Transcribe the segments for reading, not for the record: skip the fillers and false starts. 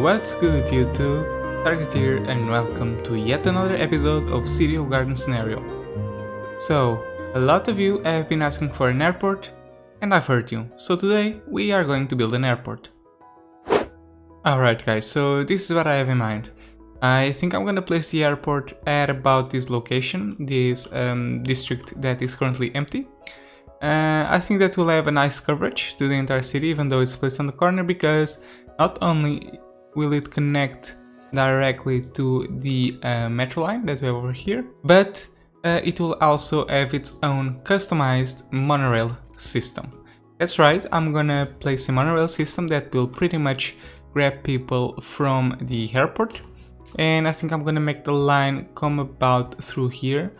What's good YouTube? Target here and welcome to yet another episode of City of Garden Scenario. So, a lot of you have been asking for an airport and I've heard you, so today we are going to build an airport. Alright guys, so this is what I have in mind. I think I'm gonna place the airport at about this location, this district that is currently empty. I think that will have a nice coverage to the entire city, even though it's placed on the corner, because not only will it connect directly to the metro line that we have over here, but it will also have its own customized monorail system. That's right, I'm gonna place a monorail system that will pretty much grab people from the airport, and I think I'm gonna make the line come about through here,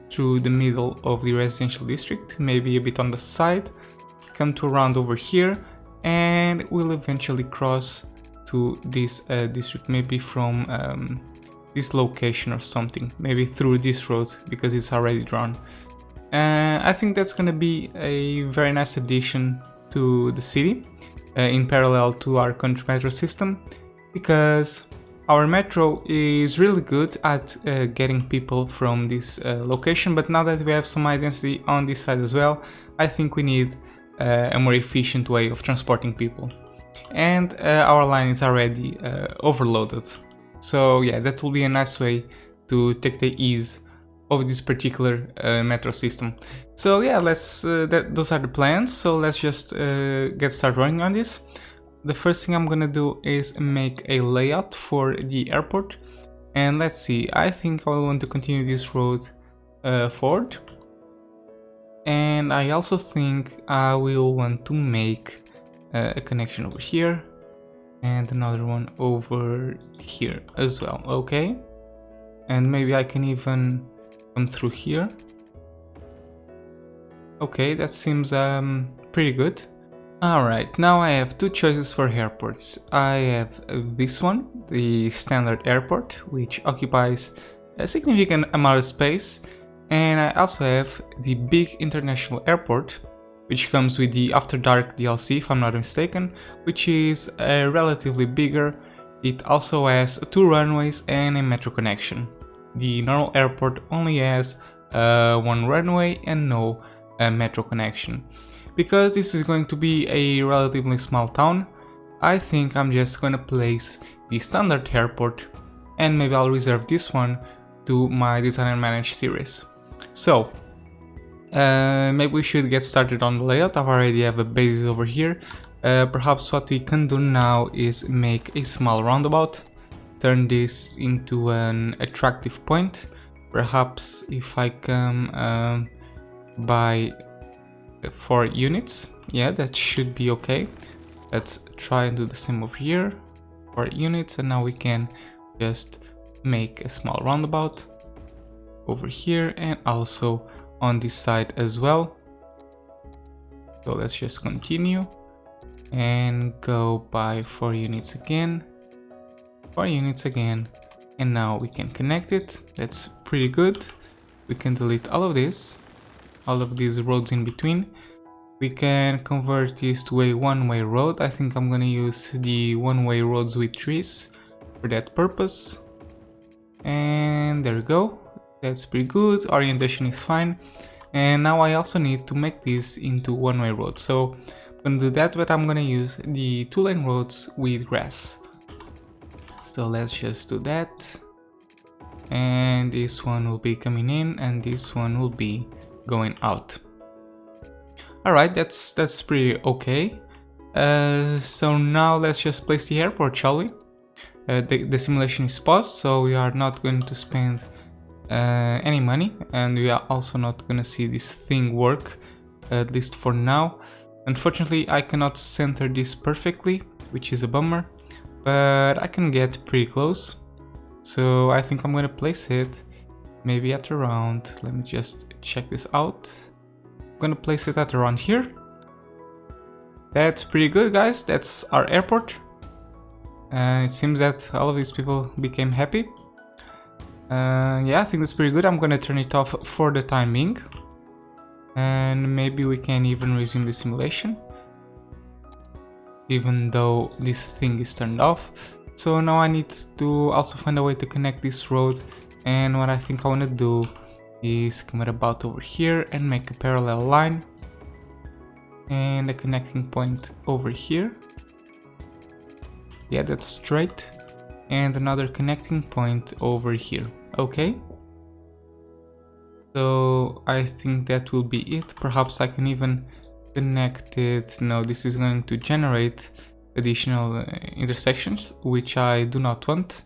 through the middle of the residential district, maybe a bit on the side, come to around over here, and we'll eventually cross to this district, maybe from this location or something, maybe through this road because it's already drawn. I think that's gonna be a very nice addition to the city, in parallel to our country metro system, because our metro is really good at getting people from this location, but now that we have some identity on this side as well, I think we need a more efficient way of transporting people. And our line is already overloaded. So yeah, that will be a nice way to take the ease of this particular metro system. So yeah, those are the plans, so let's just get started running on this. The first thing I'm gonna do is make a layout for the airport, and let's see, I think I will want to continue this road forward, and I also think I will want to make a connection over here and another one over here as well, okay? And maybe I can even come through here. Okay, that seems pretty good. Alright, now I have two choices for airports. I have this one, the standard airport, which occupies a significant amount of space, and I also have the big international airport, which comes with the After Dark DLC, if I'm not mistaken, which is relatively bigger. It also has 2 runways and a metro connection. The normal airport only has 1 runway and no metro connection. Because this is going to be a relatively small town, I think I'm just gonna place the standard airport, and maybe I'll reserve this one to my Design and Manage series. So, maybe we should get started on the layout. I already have a basis over here. Perhaps what we can do now is make a small roundabout, turn this into an attractive point. Perhaps if I come by 4 units, yeah, that should be okay. Let's try and do the same over here, 4 units, and now we can just make a small roundabout over here and also on this side as well. So let's just continue and go by 4 units again, 4 units again, and now we can connect it. That's pretty good. We can delete all of this, all of these roads in between. We can convert this to a one-way road. I think I'm gonna use the one-way roads with trees for that purpose. And there we go. That's pretty good. Orientation is fine. And now I also need to make this into one-way road. So I'm gonna do that, but I'm gonna use the 2-lane roads with grass. So let's just do that. And this one will be coming in and this one will be going out. Alright, that's pretty okay. So now let's just place the airport, shall we? The simulation is paused, so we are not going to spend any money, and we are also not gonna see this thing work, at least for now. Unfortunately, I cannot center this perfectly, which is a bummer, but I can get pretty close. So I think I'm gonna place it maybe at around, let me just check this out. I'm gonna place it at around here. That's pretty good, guys. That's our airport. It seems that all of these people became happy. Yeah, I think that's pretty good. I'm gonna turn it off for the time being. And maybe we can even resume the simulation. even though this thing is turned off. So now I need to also find a way to connect this road, and what I think I want to do is come about over here and make a parallel line and a connecting point over here. Yeah, that's straight, and another connecting point over here. Okay, so I think that will be it. Perhaps I can even connect it. No, this is going to generate additional intersections, which I do not want.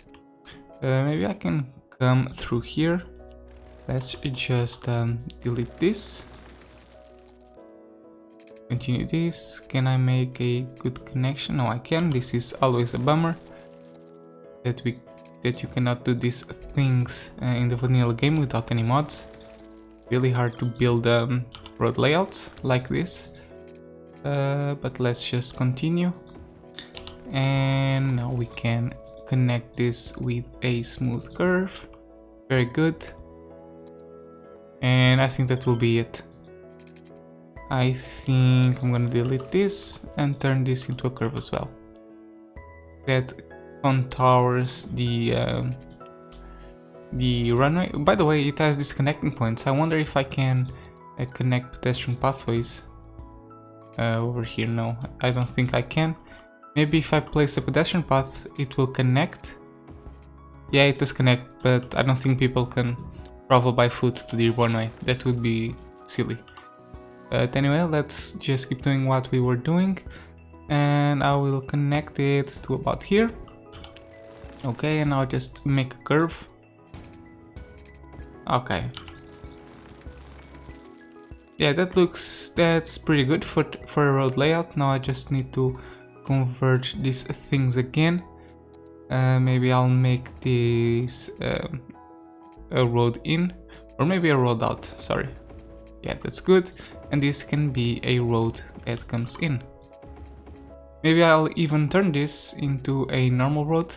Maybe I can come through here. Let's just delete this. Continue this. Can I make a good connection? No, I can. This is always a bummer that you cannot do these things in the vanilla game without any mods. Really hard to build road layouts like this. But let's just continue. And now we can connect this with a smooth curve. Very good. And I think that will be it. I think I'm gonna delete this and turn this into a curve as well. That contours the runway. By the way, it has these connecting points. I wonder if I can connect pedestrian pathways over here. No, I don't think I can. Maybe if I place a pedestrian path, it will connect. Yeah, it does connect, but I don't think people can travel by foot to the runway. That would be silly. But anyway, let's just keep doing what we were doing, and I will connect it to about here. Okay, and I'll just make a curve. Okay. Yeah, that's pretty good for a road layout. Now I just need to converge these things again. Maybe I'll make this a road in, or maybe a road out, sorry. Yeah, that's good. And this can be a road that comes in. Maybe I'll even turn this into a normal road,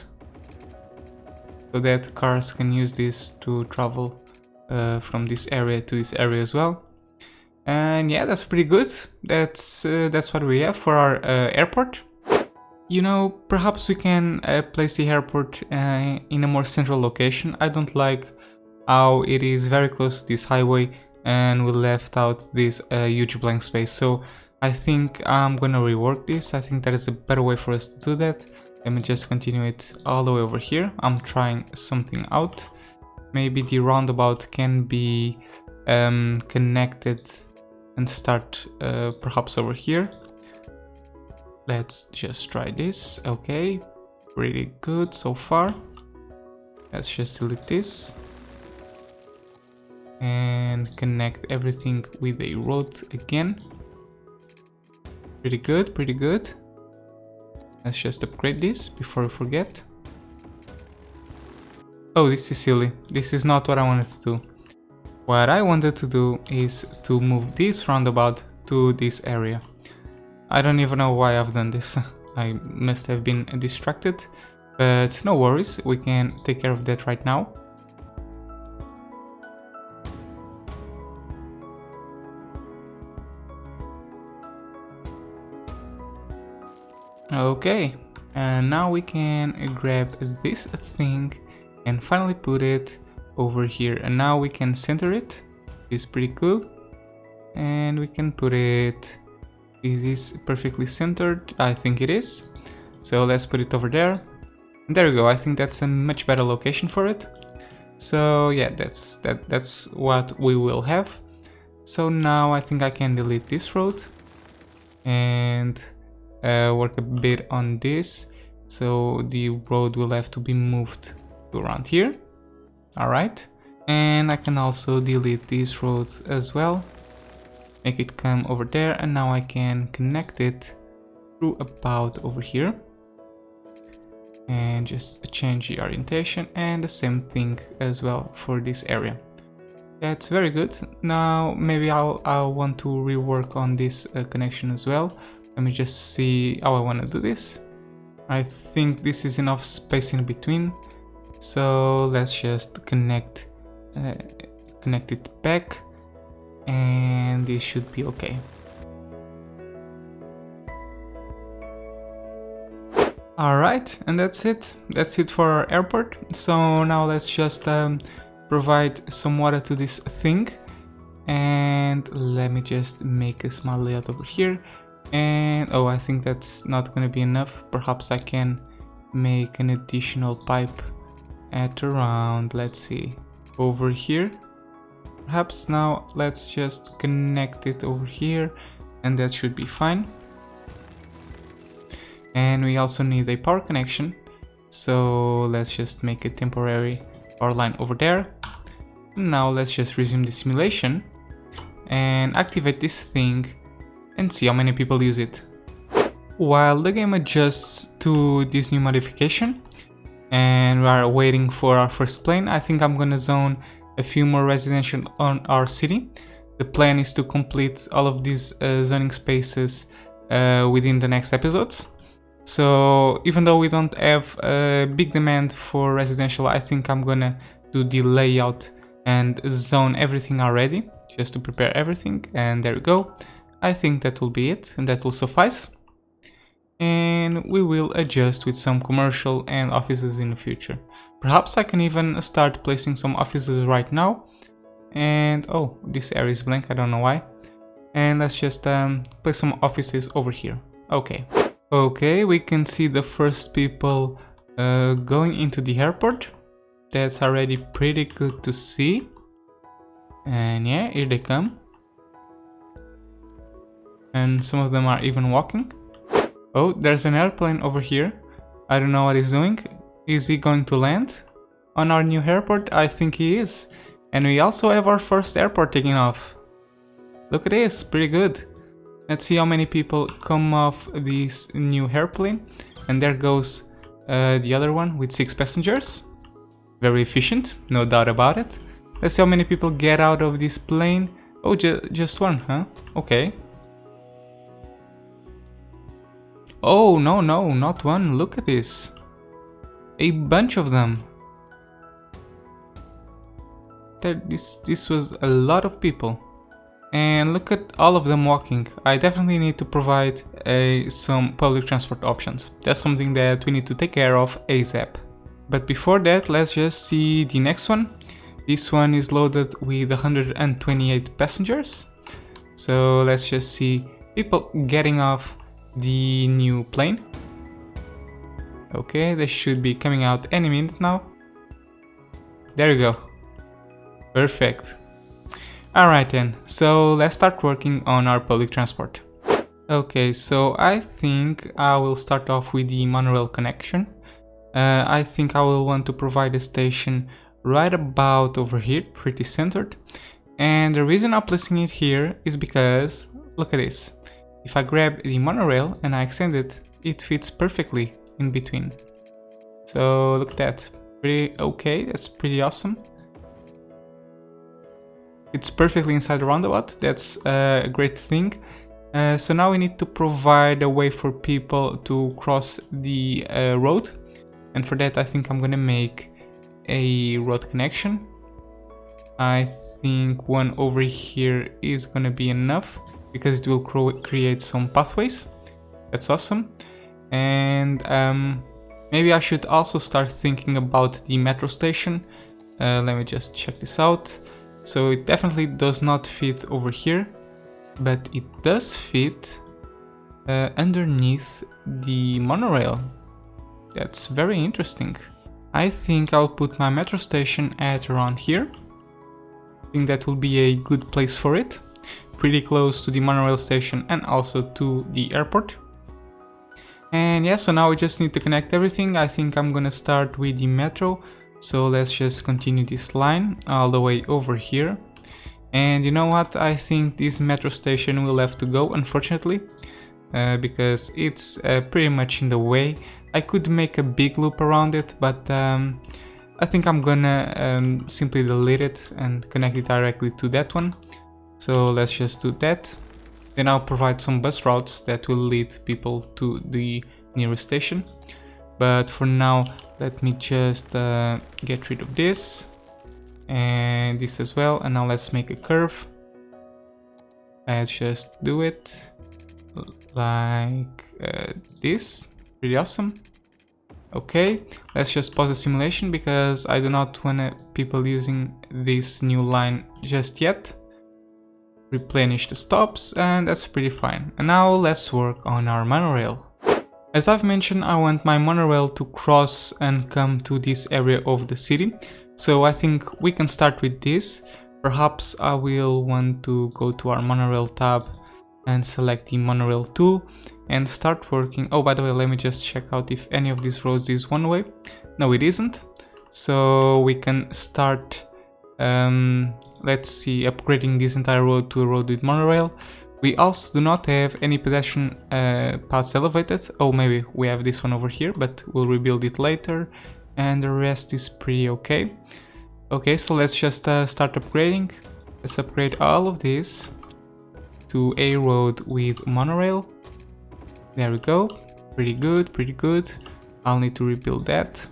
so that cars can use this to travel from this area to this area as well. And yeah, that's pretty good. That's what we have for our airport. You know, perhaps we can place the airport in a more central location. I don't like how it is very close to this highway and we left out this huge blank space. So I think I'm gonna rework this. I think that is a better way for us to do that. Let me just continue it all the way over here. I'm trying something out. Maybe the roundabout can be connected and start perhaps over here. Let's just try this. Okay, pretty good so far. Let's just delete this and connect everything with a road again. Pretty good, pretty good. Let's just upgrade this before we forget. Oh, this is silly. This is not what I wanted to do. What I wanted to do is to move this roundabout to this area. I don't even know why I've done this. I must have been distracted, but no worries, we can take care of that right now. Okay, and now we can grab this thing and finally put it over here, and now we can center it. It's pretty cool, and we can put it. Is this perfectly centered? I think it is. So let's put it over there. And there we go. I think that's a much better location for it. So yeah, that's what we will have. So now I think I can delete this road and work a bit on this. So the road will have to be moved to around here. All right. And I can also delete this road as well. Make it come over there, and now I can connect it through about over here. And just change the orientation, and the same thing as well for this area. That's very good. Now maybe I'll want to rework on this connection as well. Let me just see how I want to do this. I think this is enough space in between. So let's just connect it back. And this should be okay. Alright, and that's it. That's it for our airport. So now let's just provide some water to this thing. And let me just make a small layout over here. And oh, I think that's not gonna be enough. Perhaps I can make an additional pipe at around, let's see, over here. Perhaps now let's just connect it over here, and that should be fine. And we also need a power connection, so let's just make a temporary power line over there. Now let's just resume the simulation and activate this thing and see how many people use it. While the game adjusts to this new modification and we are waiting for our first plane, I think I'm gonna zone a few more residential on our city. The plan is to complete all of these zoning spaces within the next episodes. So even though we don't have a big demand for residential, I think I'm gonna do the layout and zone everything already, just to prepare everything, and there we go. I think that will be it, and that will suffice. And we will adjust with some commercial and offices in the future. Perhaps I can even start placing some offices right now. And oh, this area is blank, I don't know why. And let's just place some offices over here. Okay, we can see the first people going into the airport. That's already pretty good to see. And yeah, here they come. And some of them are even walking. Oh, there's an airplane over here. I don't know what he's doing. Is he going to land on our new airport? I think he is. And we also have our first airport taking off. Look at this, pretty good. Let's see how many people come off this new airplane. And there goes the other one with 6 passengers. Very efficient, no doubt about it. Let's see how many people get out of this plane. Oh, just one, huh? Okay. Oh, no, not one. Look at this. A bunch of them. This was a lot of people. And look at all of them walking. I definitely need to provide some public transport options. That's something that we need to take care of ASAP. But before that, let's just see the next one. This one is loaded with 128 passengers. So let's just see people getting off the new plane. Okay, they should be coming out any minute now. There you go. Perfect. Alright then, so let's start working on our public transport. Okay, so I think I will start off with the monorail connection. I think I will want to provide a station right about over here, pretty centered. And the reason I'm placing it here is because, look at this. If I grab the monorail and I extend it, it fits perfectly in between. So look at that. Pretty okay, that's pretty awesome. It's perfectly inside the roundabout, that's a great thing. So now we need to provide a way for people to cross the road. And for that I think I'm gonna make a road connection. I think one over here is gonna be enough, because it will create some pathways. That's awesome. And maybe I should also start thinking about the metro station. Let me just check this out. So it definitely does not fit over here, but it does fit underneath the monorail. That's very interesting. I think I'll put my metro station at around here. I think that will be a good place for it. Pretty close to the monorail station and also to the airport. And yeah, so now we just need to connect everything. I think I'm gonna start with the metro. So let's just continue this line all the way over here. And you know what? I think this metro station will have to go, unfortunately, because it's pretty much in the way. I could make a big loop around it, but I think I'm gonna simply delete it and connect it directly to that one. So let's just do that. Then I'll provide some bus routes that will lead people to the nearest station. But for now, let me just get rid of this and this as well. And now let's make a curve. Let's just do it like this. Pretty awesome. Okay, let's just pause the simulation because I do not want people using this new line just yet. Replenish the stops, and that's pretty fine. And now let's work on our monorail. As I've mentioned, I want my monorail to cross and come to this area of the city. So I think we can start with this. Perhaps I will want to go to our monorail tab and select the monorail tool and start working. Oh, by the way, let me just check out if any of these roads is one way. No, it isn't. So we can start, let's see, upgrading this entire road to a road with monorail. We also do not have any pedestrian paths elevated. Oh, maybe we have this one over here, but we'll rebuild it later. And the rest is pretty okay. Okay, so let's just start upgrading. Let's upgrade all of this to a road with monorail. There we go. Pretty good, pretty good. I'll need to rebuild that.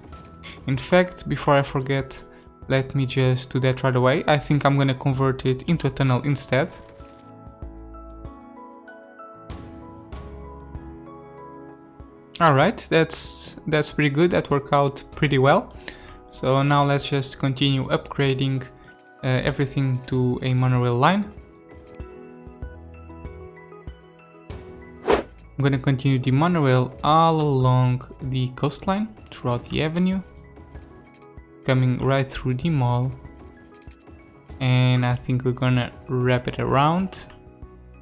In fact, before I forget, let me just do that right away. I think I'm gonna convert it into a tunnel instead. Alright, that's pretty good. That worked out pretty well. So now let's just continue upgrading everything to a monorail line. I'm gonna continue the monorail all along the coastline throughout the avenue, coming right through the mall, and I think we're gonna wrap it around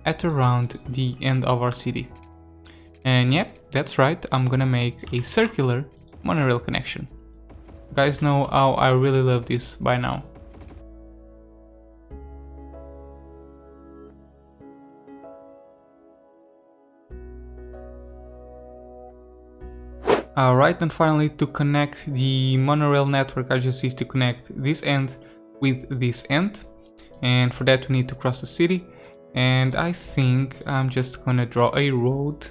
the end of our city. And yep, that's right, I'm gonna make a circular monorail connection. You guys know how I really love this by now. Alright, and finally, to connect the monorail network, I just need to connect this end with this end. And for that we need to cross the city. And I think I'm just gonna draw a road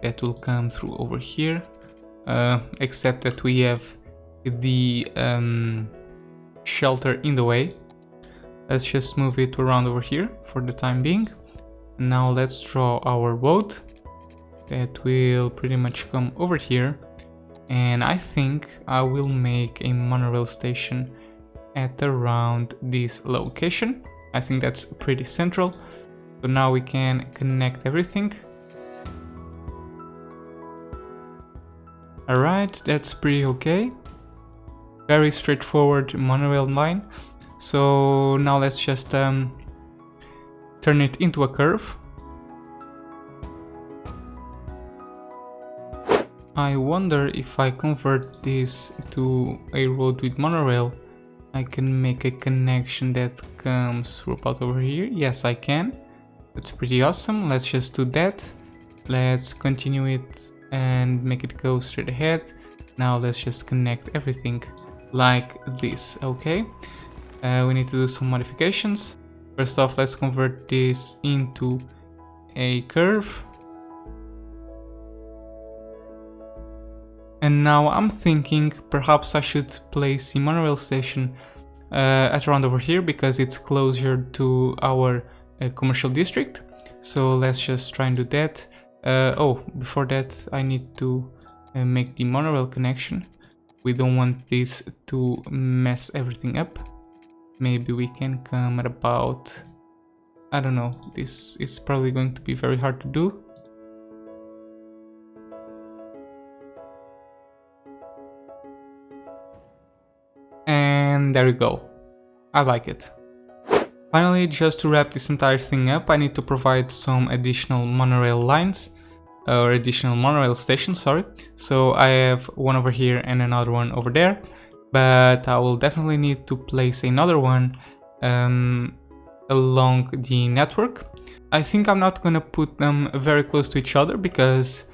that will come through over here. Except that we have the shelter in the way. Let's just move it around over here for the time being. Now let's draw our road that will pretty much come over here. And I think I will make a monorail station at around this location. I think that's pretty central. So now we can connect everything. Alright, that's pretty okay. Very straightforward monorail line. So now let's just turn it into a curve. I wonder if I convert this to a road with monorail, I can make a connection that comes through about over here. Yes, I can. That's pretty awesome. Let's just do that. Let's continue it and make it go straight ahead. Now let's just connect everything like this, okay? We need to do some modifications. First off, let's convert this into a curve. And now I'm thinking perhaps I should place the monorail station at around over here because it's closer to our commercial district. So let's just try and do that. Oh, before that I need to make the monorail connection. We don't want this to mess everything up. Maybe we can come at about, I don't know, this is probably going to be very hard to do. And there we go. I like it. Finally, just to wrap this entire thing up, I need to provide some additional monorail lines, or additional monorail stations, sorry. So I have one over here and another one over there, but I will definitely need to place another one along the network. I think I'm not gonna put them very close to each other because,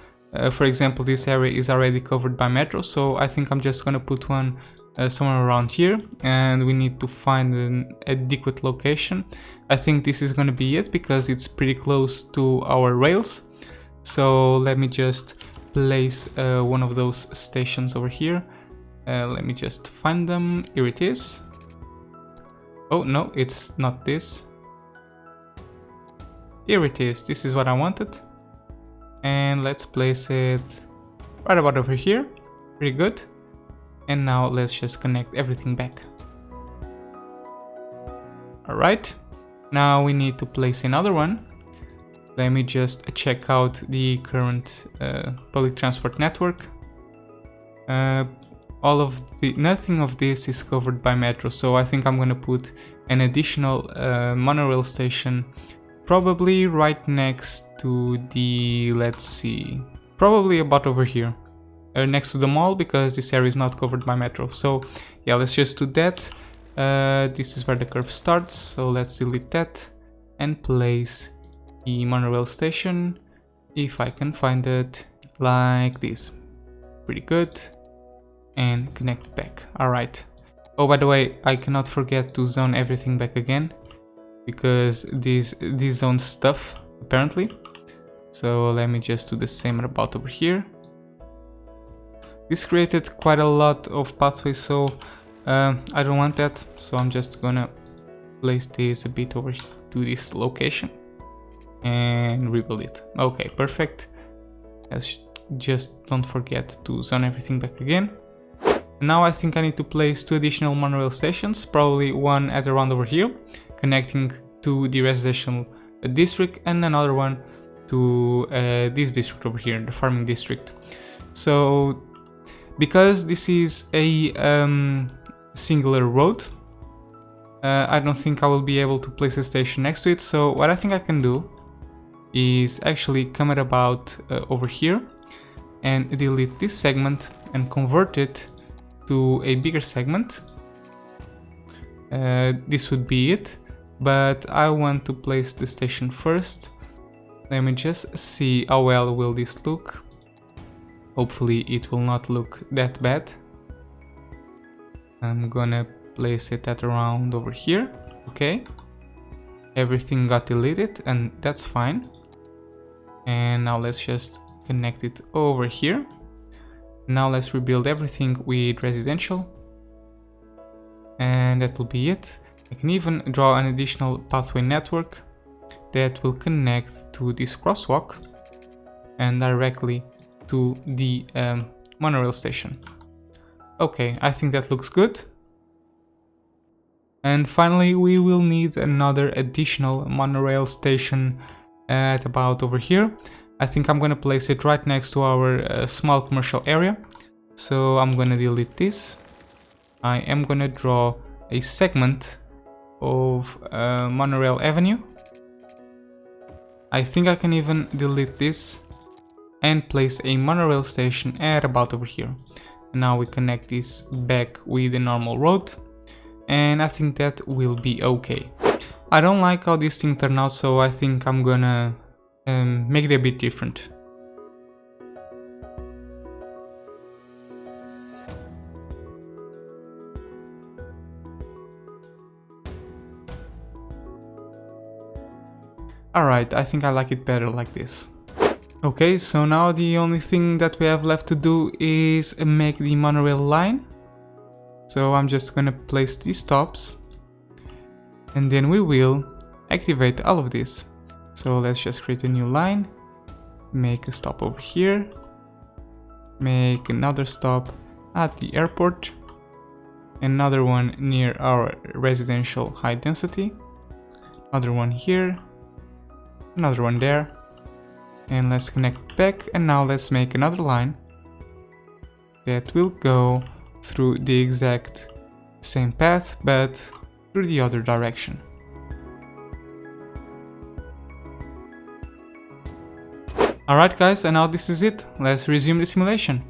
for example, this area is already covered by metro, so I think I'm just gonna put one somewhere around here, and we need to find an adequate location. I think this is gonna be it because it's pretty close to our rails. So let me just place one of those stations over here. Let me just find them. Here it is. Oh no, it's not this. Here it is. This is what I wanted. And let's place it right about over here. Pretty good. And now let's just connect everything back. Alright, now we need to place another one. Let me just check out the current public transport network. Nothing of this is covered by metro, so I think I'm gonna put an additional monorail station, probably right next to the, let's see, probably about over here, next to the mall, because this area is not covered by metro. So yeah, let's just do that. This is where the curve starts, so let's delete that and place the monorail station, if I can find it, like this. Pretty good. And connect it back. Alright. Oh, by the way, I cannot forget to zone everything back again, because this zones stuff, apparently. So let me just do the same about over here. This created quite a lot of pathways, so I don't want that. So I'm just gonna place this a bit over to this location and rebuild it. Okay, perfect. Just don't forget to zone everything back again. Now I think I need to place 2 additional monorail stations, probably one at around over here, connecting to the residential district, and another one to this district over here, the farming district. So because this is a singular road, I don't think I will be able to place a station next to it. So what I think I can do is actually come at about over here and delete this segment and convert it to a bigger segment. This would be it, but I want to place the station first. Let me just see how well will this look. Hopefully it will not look that bad. I'm gonna place it at around over here. Okay, everything got deleted and that's fine. And now let's just connect it over here. Now let's rebuild everything with residential, and that will be it. I can even draw an additional pathway network that will connect to this crosswalk and directly to the monorail station. Okay, I think that looks good. And finally we will need another additional monorail station at about over here. I think I'm gonna place it right next to our small commercial area. So I'm gonna delete this. I am gonna draw a segment of Monorail Avenue. I think I can even delete this and place a monorail station at about over here. And now we connect this back with the normal road, and I think that will be okay. I don't like how this thing turned out, so I think I'm gonna make it a bit different. Alright, I think I like it better like this. Okay, so now the only thing that we have left to do is make the monorail line. So I'm just gonna place these stops, and then we will activate all of this. So let's just create a new line, make a stop over here, make another stop at the airport, another one near our residential high density, another one here, another one there, and let's connect back. And now let's make another line that will go through the exact same path but through the other direction. Alright guys, and now this is it. Let's resume the simulation.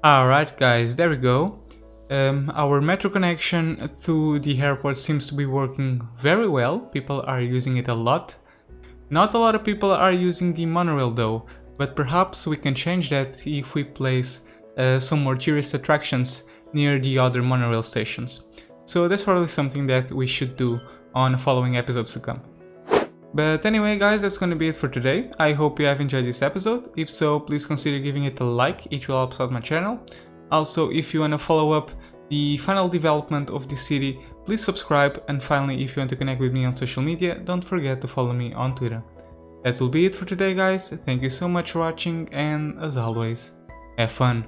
Alright guys, there we go. Our metro connection to the airport seems to be working very well. People are using it a lot. Not a lot of people are using the monorail though, but perhaps we can change that if we place some more tourist attractions near the other monorail stations. So that's probably something that we should do on following episodes to come. But anyway guys, that's gonna be it for today. I hope you have enjoyed this episode. If so, please consider giving it a like, it will help out my channel. Also, if you wanna follow up the final development of the city please subscribe, and finally, if you want to connect with me on social media, don't forget to follow me on Twitter. That will be it for today, guys. Thank you so much for watching, and as always, have fun!